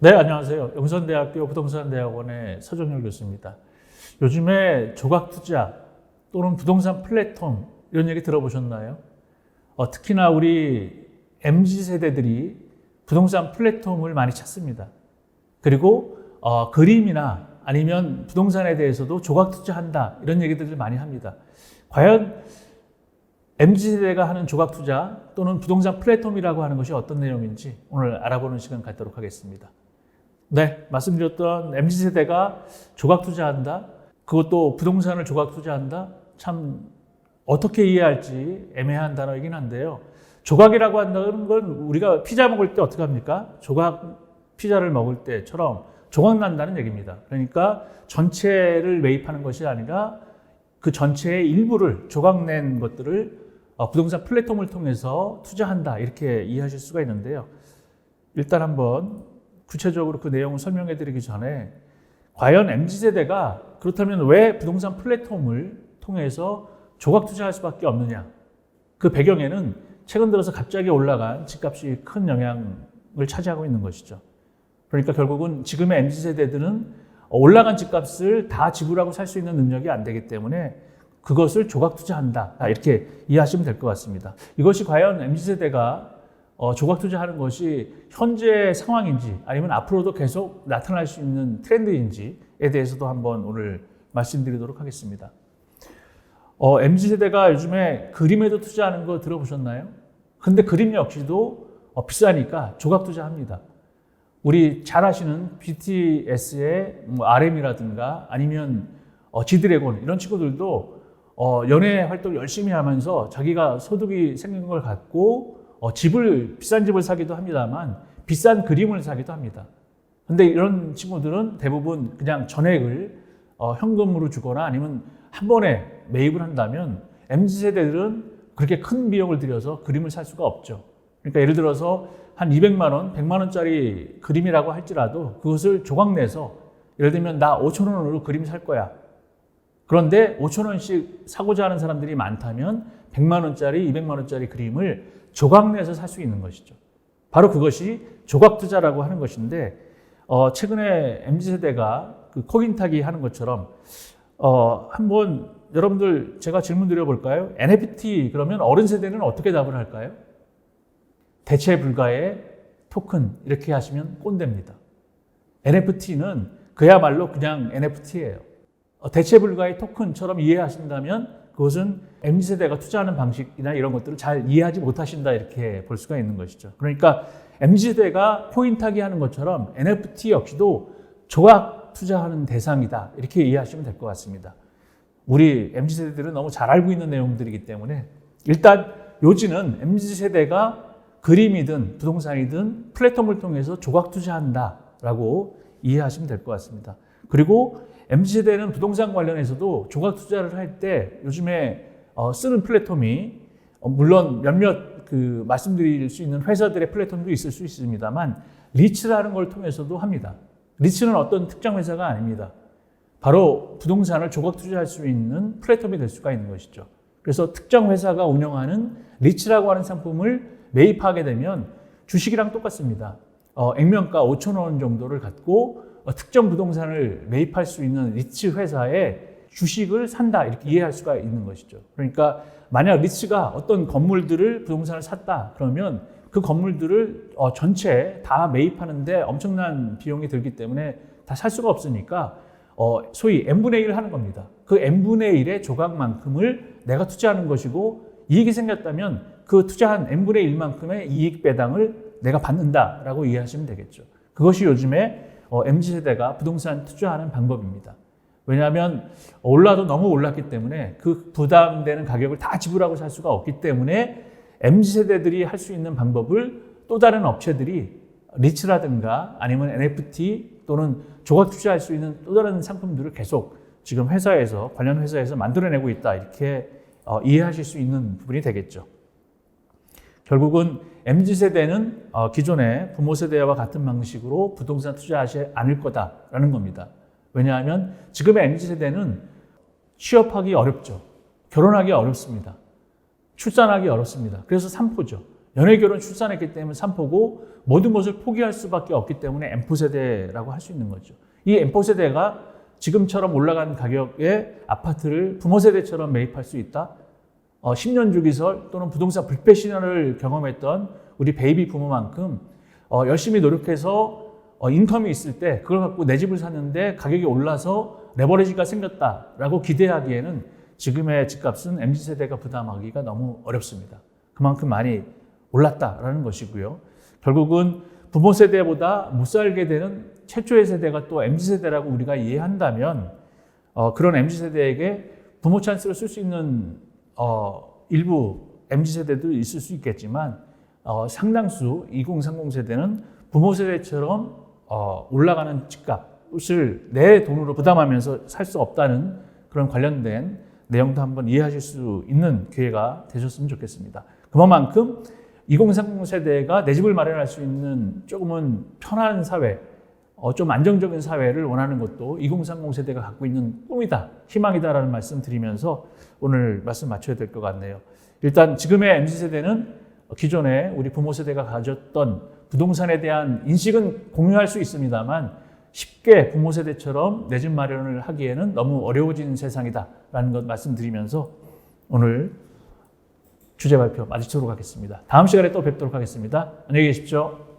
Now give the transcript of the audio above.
네, 안녕하세요. 영선대학교 부동산대학원의 서정열 교수입니다. 요즘에 조각투자 또는 부동산 플랫폼 이런 얘기 들어보셨나요? 특히나 우리 MZ세대들이 부동산 플랫폼을 많이 찾습니다. 그리고 그림이나 아니면 부동산에 대해서도 조각투자한다 이런 얘기들을 많이 합니다. 과연 MZ세대가 하는 조각투자 또는 부동산 플랫폼이라고 하는 것이 어떤 내용인지 오늘 알아보는 시간 갖도록 하겠습니다. 네, 말씀드렸던 MZ세대가 조각투자한다, 그것도 부동산을 조각투자한다, 참 어떻게 이해할지 애매한 단어이긴 한데요. 조각이라고 한다는 건 우리가 피자 먹을 때 어떻게 합니까? 피자를 먹을 때처럼 조각 난다는 얘기입니다. 그러니까 전체를 매입하는 것이 아니라 그 전체의 일부를 조각낸 것들을 부동산 플랫폼을 통해서 투자한다 이렇게 이해하실 수가 있는데요. 일단 한번 구체적으로 그 내용을 설명해 드리기 전에 과연 MZ세대가 그렇다면 왜 부동산 플랫폼을 통해서 조각 투자할 수밖에 없느냐. 그 배경에는 최근 들어서 갑자기 올라간 집값이 큰 영향을 차지하고 있는 것이죠. 그러니까 결국은 지금의 MZ세대들은 올라간 집값을 다 지불하고 살 수 있는 능력이 안 되기 때문에 그것을 조각 투자한다. 이렇게 이해하시면 될 것 같습니다. 이것이 과연 MZ세대가 조각 투자하는 것이 현재 상황인지 아니면 앞으로도 계속 나타날 수 있는 트렌드인지에 대해서도 한번 오늘 말씀드리도록 하겠습니다. MZ세대가 요즘에 그림에도 투자하는 거 들어보셨나요? 근데 그림 역시도 비싸니까 조각 투자합니다. 우리 잘 아시는 BTS의 RM이라든가 아니면 지드래곤 이런 친구들도 연예 활동 열심히 하면서 자기가 소득이 생긴 걸 갖고 비싼 집을 사기도 합니다만 비싼 그림을 사기도 합니다. 근데 이런 친구들은 대부분 그냥 전액을 현금으로 주거나 아니면 한 번에 매입을 한다면 MZ세대들은 그렇게 큰 비용을 들여서 그림을 살 수가 없죠. 그러니까 예를 들어서 한 200만 원, 100만 원짜리 그림이라고 할지라도 그것을 조각 내서 예를 들면 나 5천 원으로 그림 살 거야. 그런데 5천 원씩 사고자 하는 사람들이 많다면 100만 원짜리, 200만 원짜리 그림을 조각 내서 살 수 있는 것이죠. 바로 그것이 조각 투자라고 하는 것인데 최근에 MZ세대가 그 코긴타기 하는 것처럼 한번 여러분들 제가 질문 드려볼까요? NFT 그러면 어른 세대는 어떻게 답을 할까요? 대체 불가의 토큰 이렇게 하시면 꼰대입니다. NFT는 그야말로 그냥 NFT예요. 대체 불가의 토큰처럼 이해하신다면 그것은 MZ세대가 투자하는 방식이나 이런 것들을 잘 이해하지 못하신다 이렇게 볼 수가 있는 것이죠. 그러니까 MZ세대가 코인 타기 하는 것처럼 NFT 역시도 조각 투자하는 대상이다 이렇게 이해하시면 될 것 같습니다. 우리 MZ세대들은 너무 잘 알고 있는 내용들이기 때문에 일단 요지는 MZ세대가 그림이든 부동산이든 플랫폼을 통해서 조각 투자한다라고 이해하시면 될 것 같습니다. 그리고 MZ세대는 부동산 관련해서도 조각 투자를 할 때 요즘에 쓰는 플랫폼이 물론 몇몇 말씀드릴 수 있는 회사들의 플랫폼도 있을 수 있습니다만 리츠라는 걸 통해서도 합니다. 리츠는 어떤 특정 회사가 아닙니다. 바로 부동산을 조각 투자할 수 있는 플랫폼이 될 수가 있는 것이죠. 그래서 특정 회사가 운영하는 리츠라고 하는 상품을 매입하게 되면 주식이랑 똑같습니다. 액면가 5천 원 정도를 갖고 특정 부동산을 매입할 수 있는 리츠 회사의 주식을 산다 이렇게 이해할 수가 있는 것이죠. 그러니까 만약 리츠가 어떤 건물들을 부동산을 샀다 그러면 그 건물들을 전체 다 매입하는데 엄청난 비용이 들기 때문에 다 살 수가 없으니까 소위 n분의 1을 하는 겁니다. 그 n분의 1의 조각만큼을 내가 투자하는 것이고 이익이 생겼다면 그 투자한 n분의 1만큼의 이익 배당을 내가 받는다라고 이해하시면 되겠죠. 그것이 요즘에 MZ세대가 부동산 투자하는 방법입니다. 왜냐하면 올라도 너무 올랐기 때문에 그 부담되는 가격을 다 지불하고 살 수가 없기 때문에 MZ세대들이 할 수 있는 방법을 또 다른 업체들이 리츠라든가 아니면 NFT 또는 조각 투자할 수 있는 또 다른 상품들을 계속 지금 관련 회사에서 만들어내고 있다 이렇게 이해하실 수 있는 부분이 되겠죠. 결국은 MZ세대는 기존의 부모 세대와 같은 방식으로 부동산 투자하지 않을 거다라는 겁니다. 왜냐하면 지금의 MZ세대는 취업하기 어렵죠. 결혼하기 어렵습니다. 출산하기 어렵습니다. 그래서 3포죠. 연애, 결혼, 출산했기 때문에 3포고 모든 것을 포기할 수밖에 없기 때문에 M포세대라고 할 수 있는 거죠. 이 M포세대가 지금처럼 올라간 가격의 아파트를 부모 세대처럼 매입할 수 있다? 10년 주기설 또는 부동산 불패 시절을 경험했던 우리 베이비 부모만큼 열심히 노력해서 인컴이 있을 때 그걸 갖고 내 집을 샀는데 가격이 올라서 레버리지가 생겼다라고 기대하기에는 지금의 집값은 MZ세대가 부담하기가 너무 어렵습니다. 그만큼 많이 올랐다라는 것이고요. 결국은 부모 세대보다 못 살게 되는 최초의 세대가 또 MZ세대라고 우리가 이해한다면 그런 MZ세대에게 부모 찬스를 쓸 수 있는 일부 MZ세대도 있을 수 있겠지만 상당수 2030 세대는 부모 세대처럼 올라가는 집값을 내 돈으로 부담하면서 살 수 없다는 그런 관련된 내용도 한번 이해하실 수 있는 기회가 되셨으면 좋겠습니다. 그만큼 2030 세대가 내 집을 마련할 수 있는 조금은 편한 사회, 좀 안정적인 사회를 원하는 것도 2030 세대가 갖고 있는 꿈이다, 희망이다라는 말씀 드리면서 오늘 말씀 마쳐야 될 것 같네요. 일단 지금의 MZ세대는 기존에 우리 부모 세대가 가졌던 부동산에 대한 인식은 공유할 수 있습니다만 쉽게 부모 세대처럼 내 집 마련을 하기에는 너무 어려워진 세상이다라는 것 말씀드리면서 오늘 주제 발표 마치도록 하겠습니다. 다음 시간에 또 뵙도록 하겠습니다. 안녕히 계십시오.